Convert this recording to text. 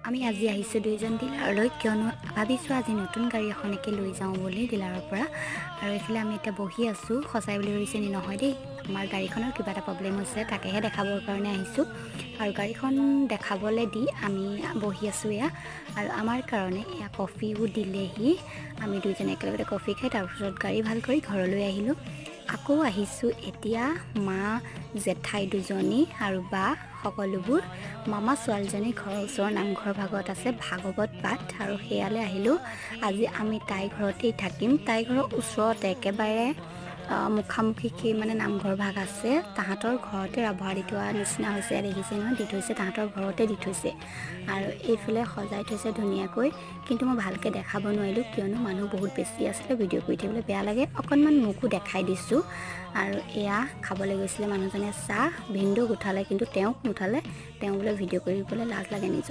আমি আজি আহিছোঁ দুইজন ডিলাৰলৈ, কিয়নো ভাবিছোঁ আজি নতুন গাড়ী এখনকে লৈ যাওঁ বুলি ডিলাৰৰ পৰা। আৰু এইফালে আমি এতিয়া বহি আছোঁ। সঁচাই বুলি ধৰিছে নি নহয় দেই, আমাৰ গাড়ীখনৰ কিবা এটা প্ৰব্লেম হৈছে, তাকেহে দেখাবৰ কাৰণে আহিছোঁ। আৰু গাড়ীখন দেখাবলৈ দি আমি বহি আছোঁ এয়া। আৰু আমাৰ কাৰণে এয়া কফিও দিলেহি। আমি দুইজনে একেলগতে কফি খাই তাৰপিছত গাড়ী ভাল কৰি ঘৰলৈ আহিলোঁ। আকৌ আহিছোঁ এতিয়া মা, জেঠাই দুজনী আৰু বা সকলোবোৰ। মামা ছোৱালীজনী ঘৰৰ ওচৰৰ নামঘৰ ভাগত আছে ভাগৱত পাঠ, আৰু সেয়ালৈ আহিলোঁ। আজি আমি তাইৰ ঘৰতেই থাকিম। তাইৰ ঘৰৰ ওচৰতে একেবাৰে মুখামুখি মানে নামঘৰ ভাগ আছে। তাহাঁতৰ ঘৰতে ৰাভা দি থোৱা নিচিনা হৈছে, দেখিছে নহয়, দি থৈছে, তাহাঁতৰ ঘৰতে দি থৈছে। আৰু এইফালে সজাই থৈছে ধুনীয়াকৈ, কিন্তু মই ভালকৈ দেখাব নোৱাৰিলোঁ কিয়নো মানুহ বহুত বেছি আছিলে, ভিডিঅ' কৰি থাকিবলৈ বেয়া লাগে। অকণমান মোকো দেখাই দিছোঁ। আৰু এয়া খাবলৈ গৈছিলে মানুহজনে চাহ, ভিনদেউক উঠালে কিন্তু তেওঁক নুঠালে, তেওঁ বোলে ভিডিঅ' কৰিবলৈ লাজ লাগে নিজক।